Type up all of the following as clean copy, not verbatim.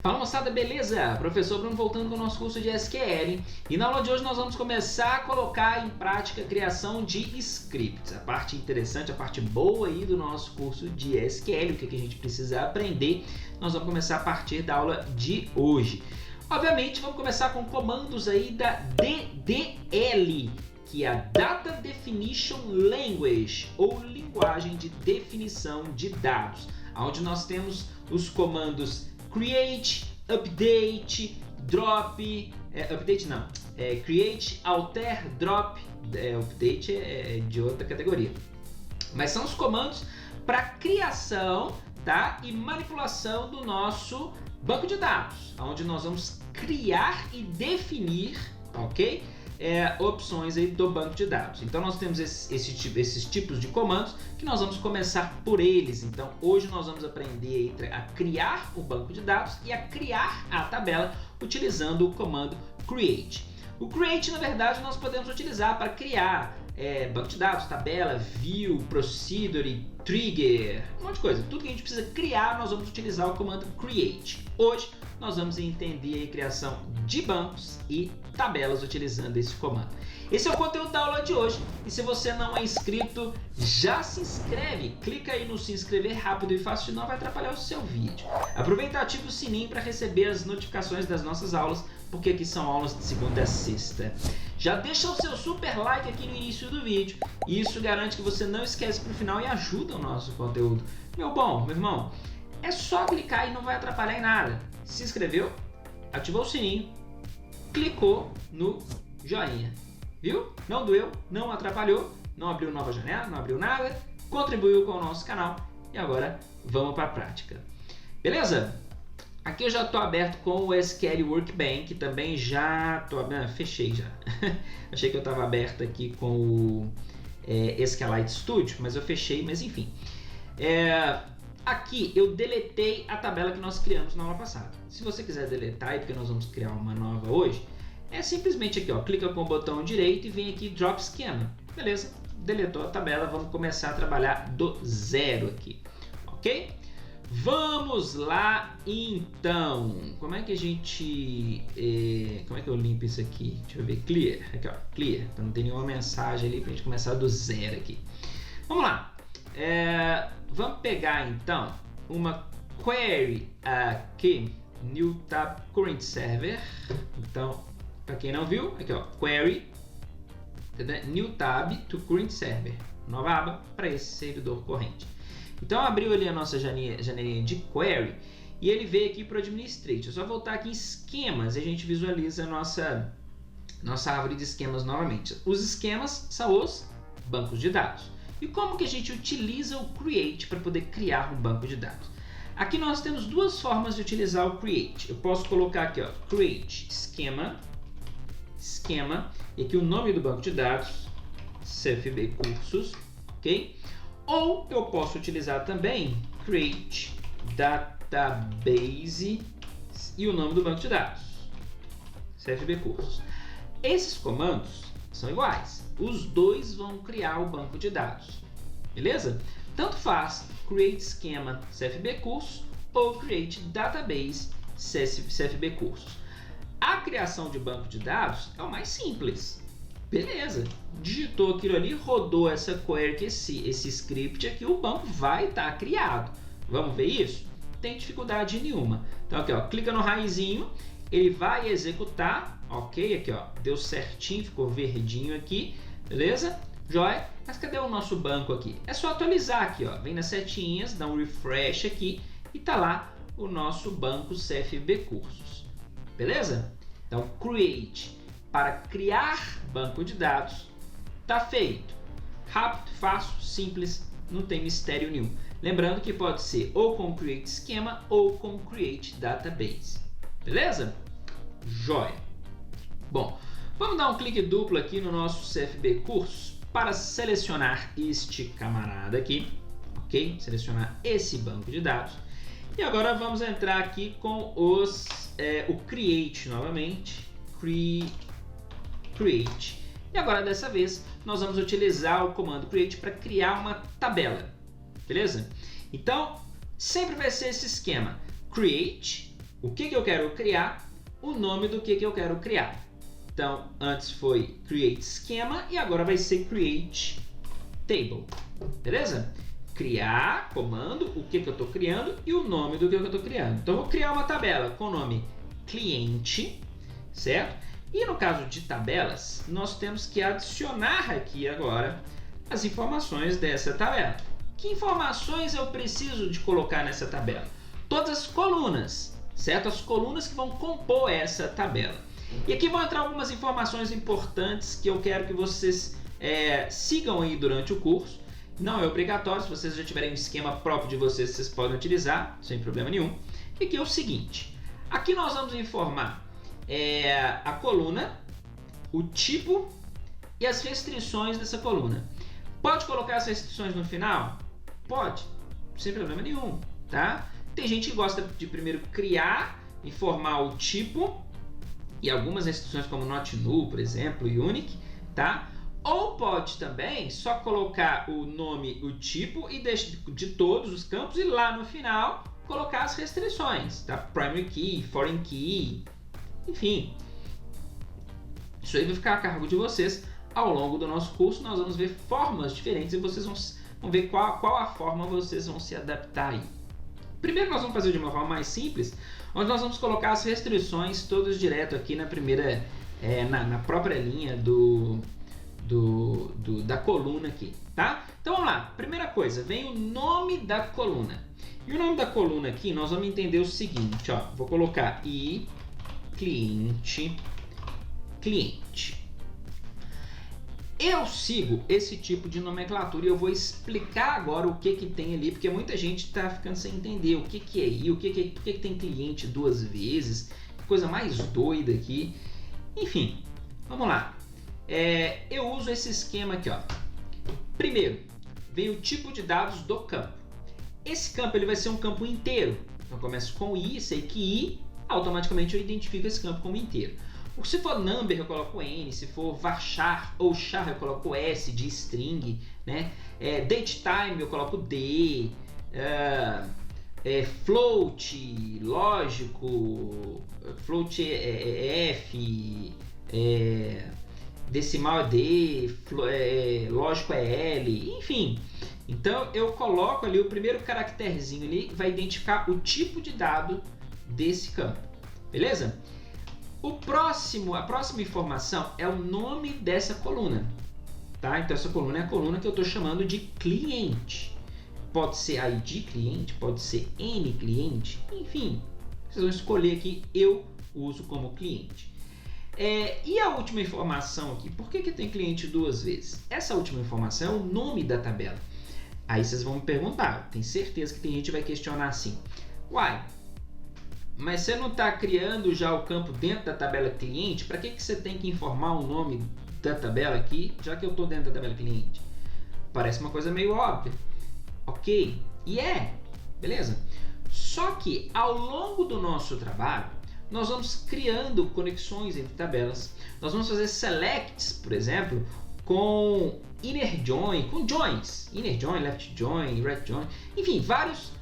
Fala moçada, beleza? Professor Bruno voltando com o nosso curso de SQL e na aula de hoje nós vamos começar a colocar em prática a criação de scripts. A parte interessante, a parte boa aí do nosso curso de SQL, o que a gente precisa aprender, nós vamos começar a partir da aula de hoje. Obviamente vamos começar com comandos aí da DDL, que é a Data Definition Language, ou linguagem de definição de dados, onde nós temos os comandos create, update, drop, create, alter, drop, update é de outra categoria. Mas são os comandos para criação, tá? E manipulação do nosso banco de dados, onde nós vamos criar e definir, ok? Opções aí do banco de dados. Então nós temos esses tipos de comandos que nós vamos começar por eles. Então hoje nós vamos aprender a criar o banco de dados e a criar a tabela utilizando o comando create. O create, na verdade, nós podemos utilizar para criar banco de dados, tabela, view, procedure, trigger, um monte de coisa. Tudo que a gente precisa criar, nós vamos utilizar o comando create. Hoje nós vamos entender a criação de bancos e tabelas utilizando esse comando. Esse é o conteúdo da aula de hoje e se você não é inscrito, já se inscreve. Clica aí no se inscrever rápido e fácil, senão vai atrapalhar o seu vídeo. Aproveita e ativa o sininho para receber as notificações das nossas aulas, porque aqui são aulas de segunda a sexta. Já deixa o seu super like aqui no início do vídeo, e isso garante que você não esquece para o final e ajuda o nosso conteúdo. Meu irmão, é só clicar e não vai atrapalhar em nada. Se inscreveu, ativou o sininho, clicou no joinha, viu? Não doeu, não atrapalhou, não abriu nova janela, não abriu nada, contribuiu com o nosso canal e agora vamos para a prática. Beleza? Aqui eu já estou aberto com o SQL Workbench, também já estou aberto, fechei já. Achei que eu estava aberto aqui com o SQLite Studio, mas eu fechei, mas enfim. Aqui eu deletei a tabela que nós criamos na aula passada. Se você quiser deletar, porque nós vamos criar uma nova hoje, é simplesmente aqui, ó, clica com o botão direito e vem aqui Drop Schema. Beleza, deletou a tabela, vamos começar a trabalhar do zero aqui, ok? Vamos lá então. Como é que a gente... como é que eu limpo isso aqui? Deixa eu ver, clear, aqui ó, clear, para não ter nenhuma mensagem ali para a gente começar do zero aqui. Vamos lá. Vamos pegar então uma query aqui, new tab current server. Então, para quem não viu, aqui ó, query new tab to current server, nova aba para esse servidor corrente. Então abriu ali a nossa janelinha de query e ele veio aqui para o administrator. É só voltar aqui em esquemas e a gente visualiza a nossa árvore de esquemas novamente. Os esquemas são os bancos de dados. E como que a gente utiliza o create para poder criar um banco de dados? Aqui nós temos duas formas de utilizar o create. Eu posso colocar aqui, ó, create schema, e aqui o nome do banco de dados, CFB cursos, ok? Ou eu posso utilizar também create database e o nome do banco de dados, CFB cursos. Esses comandos são iguais. Os dois vão criar o banco de dados, beleza? Tanto faz create schema CFB cursos ou create database CFB cursos. A criação de banco de dados é o mais simples. Beleza, digitou aquilo ali, rodou essa query, esse script aqui, o banco vai estar criado. Vamos ver isso? Não tem dificuldade nenhuma. Então aqui ó, clica no raizinho, ele vai executar, ok, aqui ó, deu certinho, ficou verdinho aqui, beleza? Joia, mas cadê o nosso banco aqui? É só atualizar aqui ó, vem nas setinhas, dá um refresh aqui e tá lá o nosso banco CFB cursos, beleza? Então create para criar banco de dados, tá feito. Rápido, fácil, simples, não tem mistério nenhum. Lembrando que pode ser ou com create schema ou com create database. Beleza? Joia. Bom, vamos dar um clique duplo aqui no nosso CFB cursos para selecionar este camarada aqui, ok? Selecionar esse banco de dados. E agora vamos entrar aqui com o create novamente. Create. E agora dessa vez nós vamos utilizar o comando create para criar uma tabela, beleza? Então sempre vai ser esse esquema: create o que eu quero criar, o nome do que eu quero criar. Então, antes foi create schema e agora vai ser create table, beleza? Criar, comando, o que eu estou criando e o nome do que eu estou criando. Então, eu vou criar uma tabela com o nome cliente, certo? E no caso de tabelas, nós temos que adicionar aqui agora as informações dessa tabela. Que informações eu preciso de colocar nessa tabela? Todas as colunas, certo? As colunas que vão compor essa tabela. E aqui vão entrar algumas informações importantes que eu quero que vocês sigam aí durante o curso. Não é obrigatório, se vocês já tiverem um esquema próprio de vocês, vocês podem utilizar, sem problema nenhum. E aqui é o seguinte, aqui nós vamos informar a coluna, o tipo e as restrições dessa coluna. Pode colocar as restrições no final? Pode, sem problema nenhum, tá? Tem gente que gosta de primeiro criar, informar o tipo e algumas restrições como not null, por exemplo, e unique, tá? Ou pode também só colocar o nome, o tipo e de todos os campos e lá no final colocar as restrições, tá? Primary key, foreign key, enfim. Isso aí vai ficar a cargo de vocês. Ao longo do nosso curso nós vamos ver formas diferentes e vocês vão ver qual a forma vocês vão se adaptar aí. Primeiro nós vamos fazer de uma forma mais simples, onde nós vamos colocar as restrições todas direto aqui na primeira, na própria linha da coluna aqui, tá? Então vamos lá, primeira coisa, vem o nome da coluna. E o nome da coluna aqui nós vamos entender o seguinte, ó, vou colocar cliente. Eu sigo esse tipo de nomenclatura e eu vou explicar agora o que tem ali, porque muita gente está ficando sem entender o que é I, por que tem cliente duas vezes, que coisa mais doida aqui. Enfim, vamos lá. Eu uso esse esquema aqui, ó. Primeiro, vem o tipo de dados do campo. Esse campo ele vai ser um campo inteiro. Então, eu começo com I, sei que I, automaticamente eu identifico esse campo como inteiro. Se for number, eu coloco N, se for varchar ou char, eu coloco S de string, né? Date time, eu coloco D, float, lógico, float é F, decimal é D, lógico é L, enfim. Então eu coloco ali o primeiro caracterezinho ali que vai identificar o tipo de dado desse campo, beleza? A próxima informação é o nome dessa coluna, tá? Então essa coluna é a coluna que eu estou chamando de cliente. Pode ser ID cliente, pode ser N cliente, enfim, vocês vão escolher aqui, eu uso como cliente. E a última informação aqui, por que tem cliente duas vezes? Essa última informação é o nome da tabela. Aí vocês vão me perguntar, tenho certeza que tem gente que vai questionar assim, uai, mas você não está criando já o campo dentro da tabela cliente? Para que você tem que informar o nome da tabela aqui, já que eu estou dentro da tabela cliente? Parece uma coisa meio óbvia. Ok, e beleza? Só que ao longo do nosso trabalho, nós vamos criando conexões entre tabelas. Nós vamos fazer selects, por exemplo, com inner join, com joins. Inner join, left join, right join, enfim, vários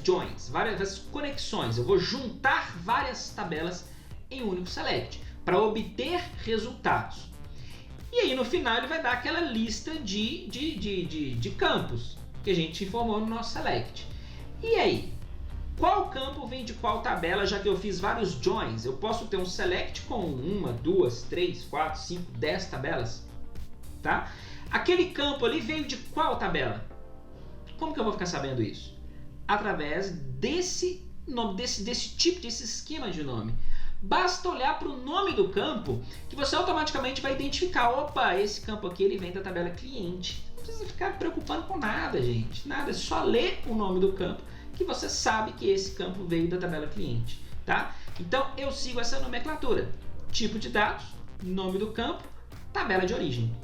joins, várias conexões. Eu vou juntar várias tabelas em um único select para obter resultados. E aí no final ele vai dar aquela lista de campos que a gente informou no nosso select. E aí, qual campo vem de qual tabela, já que eu fiz vários joins? Eu posso ter um select com 1, 2, 3, 4, 5, 10 tabelas, tá? Aquele campo ali veio de qual tabela? Como que eu vou ficar sabendo isso? Através desse nome, desse tipo, desse esquema de nome. Basta olhar para o nome do campo que você automaticamente vai identificar, opa, esse campo aqui ele vem da tabela cliente. Não precisa ficar preocupando com nada, gente. Nada, é só ler o nome do campo que você sabe que esse campo veio da tabela cliente, tá? Então eu sigo essa nomenclatura. Tipo de dados, nome do campo, tabela de origem.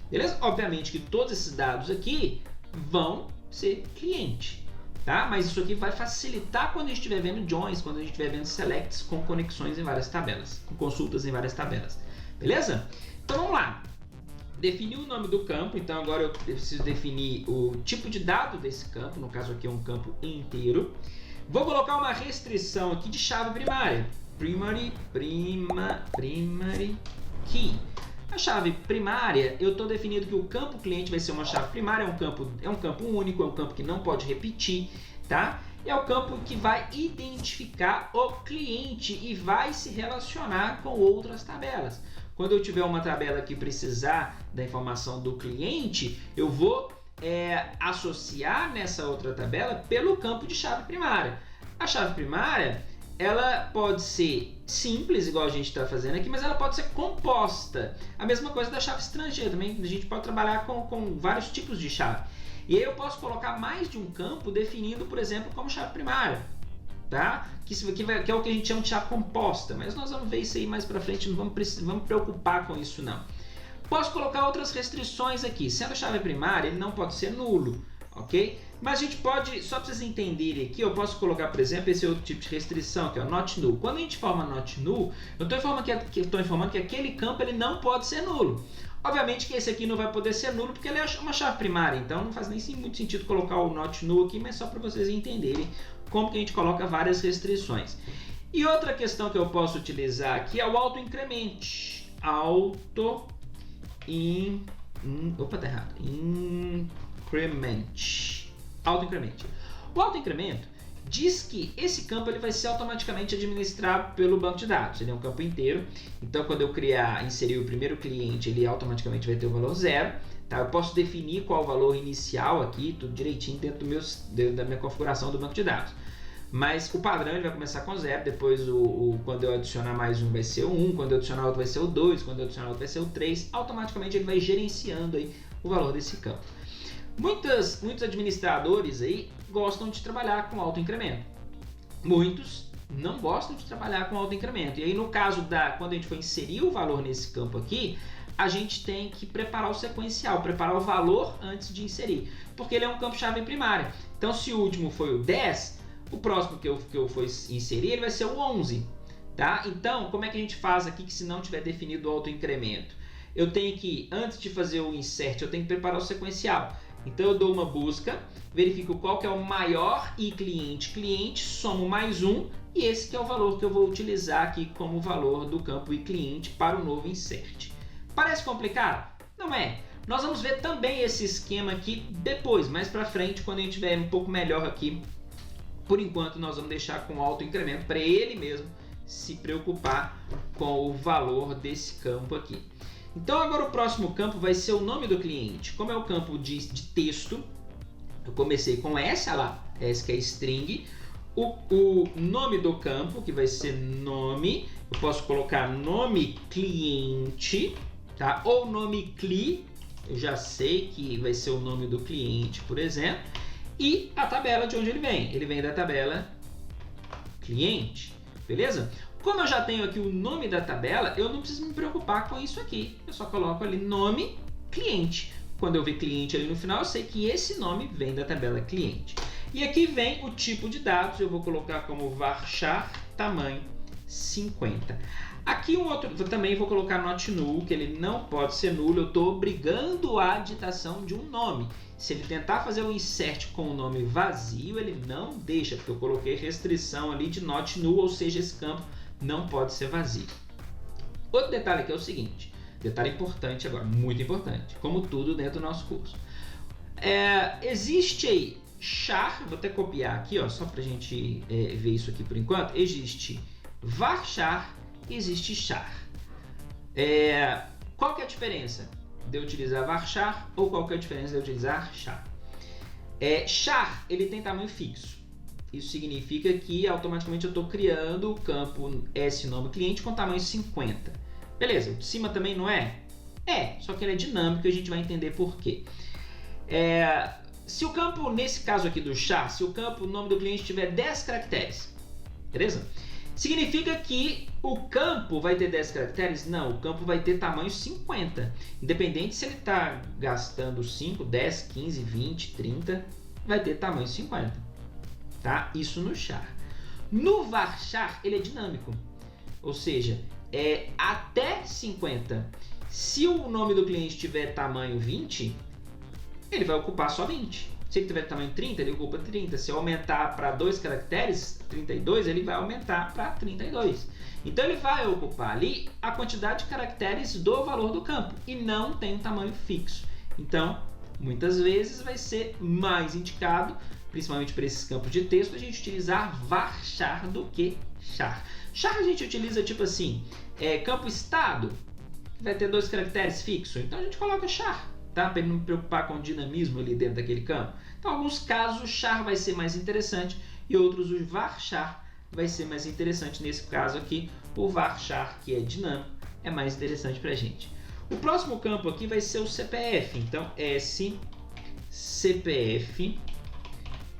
Beleza? Obviamente que todos esses dados aqui vão ser cliente, tá? Mas isso aqui vai facilitar quando a gente estiver vendo joins, quando a gente estiver vendo selects com conexões em várias tabelas, com consultas em várias tabelas, beleza? Então vamos lá, definir o nome do campo. Então agora eu preciso definir o tipo de dado desse campo, no caso aqui é um campo inteiro. Vou colocar uma restrição aqui de chave primária. Primary key. A chave primária, eu estou definindo que o campo cliente vai ser uma chave primária, é um campo único, é um campo que não pode repetir, tá? É o campo que vai identificar o cliente e vai se relacionar com outras tabelas. Quando eu tiver uma tabela que precisar da informação do cliente, eu vou associar nessa outra tabela pelo campo de chave primária. A chave primária, ela pode ser simples, igual a gente está fazendo aqui, mas ela pode ser composta. A mesma coisa da chave estrangeira, também a gente pode trabalhar com vários tipos de chave. E aí eu posso colocar mais de um campo definindo, por exemplo, como chave primária, tá? Que é o que a gente chama de chave composta, mas nós vamos ver isso aí mais para frente, não vamos preocupar com isso não. Posso colocar outras restrições aqui, sendo a chave primária, ele não pode ser nulo, ok? Mas a gente pode, só para vocês entenderem aqui, eu posso colocar, por exemplo, esse outro tipo de restrição, que é o not null. Quando a gente forma not null, eu estou informando que aquele campo ele não pode ser nulo. Obviamente que esse aqui não vai poder ser nulo porque ele é uma chave primária, então não faz nem muito sentido colocar o not null aqui, mas só para vocês entenderem como que a gente coloca várias restrições. E outra questão que eu posso utilizar aqui é o auto-incremente. Opa, tá errado. Auto-incremento. O auto-incremento diz que esse campo ele vai ser automaticamente administrado pelo banco de dados. Ele é um campo inteiro, então quando eu inserir o primeiro cliente, ele automaticamente vai ter o valor 0. Tá? Eu posso definir qual o valor inicial aqui, tudo direitinho dentro da minha configuração do banco de dados. Mas o padrão ele vai começar com 0, depois quando eu adicionar mais um vai ser o 1, quando eu adicionar outro vai ser o 2, quando eu adicionar outro vai ser o 3, automaticamente ele vai gerenciando aí o valor desse campo. Muitos administradores aí gostam de trabalhar com auto-incremento. Muitos não gostam de trabalhar com auto-incremento. E aí no caso quando a gente for inserir o valor nesse campo aqui, a gente tem que preparar o sequencial, preparar o valor antes de inserir, porque ele é um campo-chave primária. Então se o último foi o 10, o próximo que eu for inserir ele vai ser o 11. Tá? Então como é que a gente faz aqui que se não tiver definido o auto-incremento? Eu tenho que, antes de fazer o insert, eu tenho que preparar o sequencial. Então eu dou uma busca, verifico qual que é o maior e cliente, somo mais um, e esse que é o valor que eu vou utilizar aqui como valor do campo e cliente para o novo insert. Parece complicado? Não é. Nós vamos ver também esse esquema aqui depois, mais para frente, quando a gente tiver um pouco melhor aqui. Por enquanto nós vamos deixar com alto incremento para ele mesmo se preocupar com o valor desse campo aqui. Então agora o próximo campo vai ser o nome do cliente. Como é o campo de texto, eu comecei com S, olha lá, S que é string. O nome do campo, que vai ser nome, eu posso colocar nome cliente, tá? Ou nome cli, eu já sei que vai ser o nome do cliente, por exemplo. E a tabela de onde ele vem da tabela cliente, beleza? Como eu já tenho aqui o nome da tabela, eu não preciso me preocupar com isso aqui. Eu só coloco ali nome cliente. Quando eu ver cliente ali no final, eu sei que esse nome vem da tabela cliente. E aqui vem o tipo de dados, eu vou colocar como varchar tamanho 50. Aqui eu também vou colocar not null, que ele não pode ser nulo, eu estou obrigando a digitação de um nome. Se ele tentar fazer um insert com o nome vazio, ele não deixa, porque eu coloquei restrição ali de not null, ou seja, esse campo não pode ser vazio. Outro detalhe aqui é o seguinte, detalhe importante agora, muito importante, como tudo dentro do nosso curso. Existe aí char, vou até copiar aqui, ó, só para a gente ver isso aqui por enquanto, existe varchar e existe char. Qual que é a diferença de eu utilizar varchar ou qual que é a diferença de eu utilizar char? Char, ele tem tamanho fixo. Isso significa que automaticamente eu estou criando o campo S-nome cliente com tamanho 50. Beleza, o de cima também não é? Só que ele é dinâmico e a gente vai entender por quê. Se o campo, nesse caso aqui do char, se o campo, o nome do cliente tiver 10 caracteres, beleza? Significa que o campo vai ter 10 caracteres? Não, o campo vai ter tamanho 50. Independente se ele está gastando 5, 10, 15, 20, 30, vai ter tamanho 50. Tá? Isso no char. No varchar, ele é dinâmico. Ou seja, até 50. Se o nome do cliente tiver tamanho 20, ele vai ocupar só 20. Se ele tiver tamanho 30, ele ocupa 30. Se eu aumentar para 2 caracteres, 32, ele vai aumentar para 32. Então ele vai ocupar ali a quantidade de caracteres do valor do campo e não tem um tamanho fixo. Então, muitas vezes vai ser mais indicado, principalmente para esses campos de texto, a gente utilizar varchar do que char. Char a gente utiliza tipo assim, campo estado, que vai ter 2 caracteres fixos, então a gente coloca char, tá? Para ele não preocupar com o dinamismo ali dentro daquele campo. Então, em alguns casos o char vai ser mais interessante e outros o varchar vai ser mais interessante. Nesse caso aqui, o varchar, que é dinâmico, é mais interessante para a gente. O próximo campo aqui vai ser o CPF. Então, CPF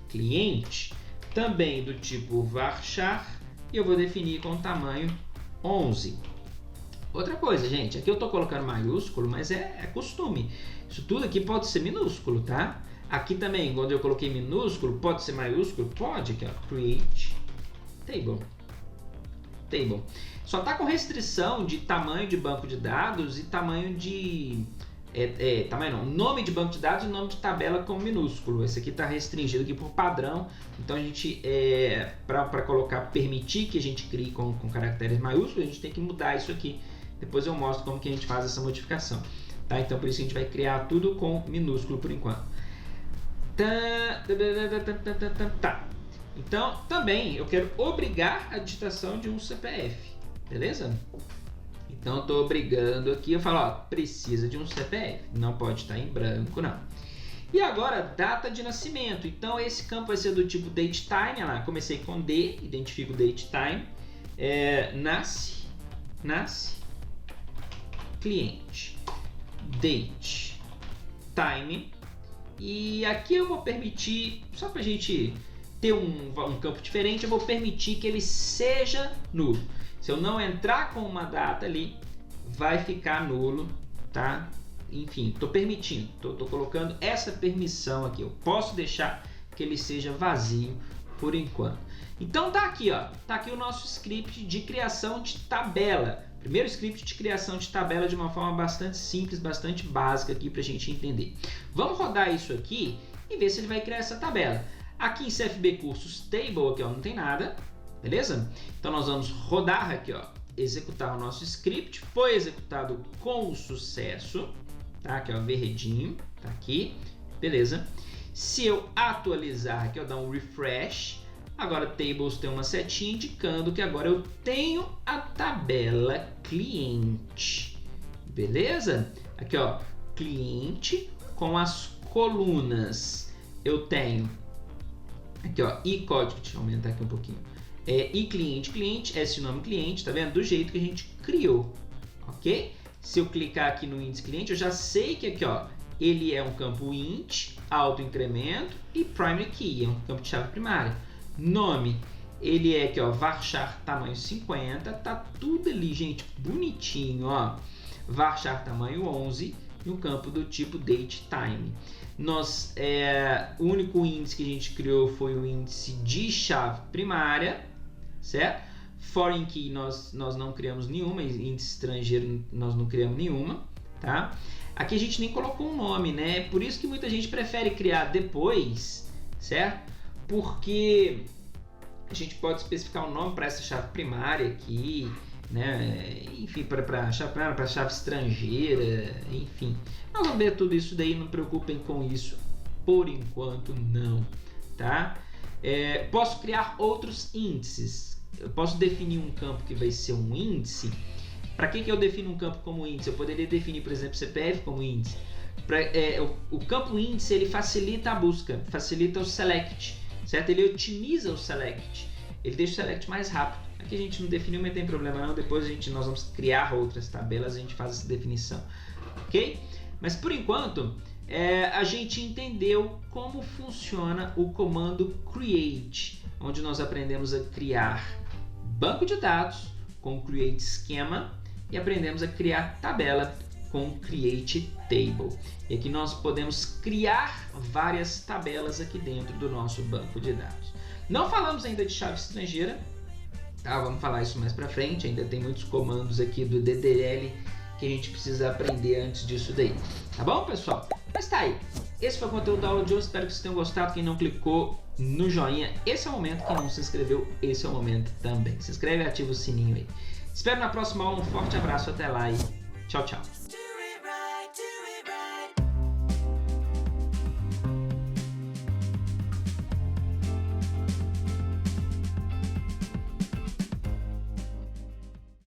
cliente, também do tipo varchar, e eu vou definir com tamanho 11. Outra coisa, gente, aqui eu estou colocando maiúsculo, mas é costume. Isso tudo aqui pode ser minúsculo, tá? Aqui também, quando eu coloquei minúsculo, pode ser maiúsculo? Pode, aqui ó, create table. Só está com restrição de tamanho de banco de dados e tamanho de... nome de banco de dados e nome de tabela com minúsculo. Esse aqui está restringido aqui por padrão. Então a gente, para colocar, permitir que a gente crie com caracteres maiúsculos, a gente tem que mudar isso aqui. Depois eu mostro como que a gente faz essa modificação. Tá? Então por isso a gente vai criar tudo com minúsculo por enquanto. Tá. Então, também eu quero obrigar a digitação de um CPF, beleza? Então, eu estou obrigando aqui, eu falo, ó, precisa de um CPF, não pode estar em branco, não. E agora, data de nascimento. Então, esse campo vai ser do tipo datetime, olha lá, comecei com D, identifico o datetime, nasce, cliente, date, time, e aqui eu vou permitir, só para a gente ter um campo diferente, eu vou permitir que ele seja nulo. Se eu não entrar com uma data ali, vai ficar nulo, tá? Enfim, estou permitindo, estou colocando essa permissão aqui. Eu posso deixar que ele seja vazio por enquanto. Então tá aqui, ó, tá aqui o nosso script de criação de tabela. Primeiro script de criação de tabela de uma forma bastante simples, bastante básica aqui para a gente entender. Vamos rodar isso aqui e ver se ele vai criar essa tabela. Aqui em CFB Cursos Table, aqui ó, não tem nada, beleza? Então nós vamos rodar aqui, ó, executar o nosso script. Foi executado com sucesso, tá? Aqui ó, verdinho, tá aqui, beleza? Se eu atualizar aqui, ó, dar um refresh, agora Tables tem uma setinha indicando que agora eu tenho a tabela cliente, beleza? Aqui ó, cliente com as colunas, eu tenho aqui ó, e código, deixa eu aumentar aqui um pouquinho, e cliente, esse nome cliente, tá vendo? Do jeito que a gente criou, ok? Se eu clicar aqui no índice cliente, eu já sei que aqui ó, ele é um campo int, auto-incremento e primary key, é um campo de chave primária. Nome, ele é aqui ó, varchar tamanho 50, tá tudo ali, gente, bonitinho, ó. Varchar tamanho 11 e um campo do tipo datetime. O único índice que a gente criou foi o índice de chave primária, certo? Foreign key nós não criamos nenhuma, índice estrangeiro nós não criamos nenhuma, tá? Aqui a gente nem colocou um nome, né? Por isso que muita gente prefere criar depois, certo? Porque a gente pode especificar um nome para essa chave primária aqui, né? Enfim, para chave primária, para chave estrangeira, enfim. Nós vamos ver tudo isso daí, não preocupem com isso, por enquanto não, tá? Posso criar outros índices. Eu posso definir um campo que vai ser um índice. Para que eu defino um campo como índice? Eu poderia definir, por exemplo, CPF como índice. O campo índice ele facilita a busca, facilita o select, certo? Ele otimiza o select, ele deixa o select mais rápido. Aqui a gente não definiu, mas não tem problema não. Depois nós vamos criar outras tabelas, a gente faz essa definição, ok? Mas por enquanto a gente entendeu como funciona o comando create, onde nós aprendemos a criar banco de dados com create schema e aprendemos a criar tabela com create table. E aqui nós podemos criar várias tabelas aqui dentro do nosso banco de dados. Não falamos ainda de chave estrangeira, tá? Vamos falar isso mais para frente. Ainda tem muitos comandos aqui do DDL que a gente precisa aprender antes disso daí, tá bom, pessoal? Mas tá aí. Esse foi o conteúdo da aula de hoje, espero que vocês tenham gostado. Quem não clicou no joinha, esse é o momento. Quem não se inscreveu, esse é o momento também. Se inscreve e ativa o sininho aí. Espero na próxima aula, um forte abraço, até lá e tchau, tchau.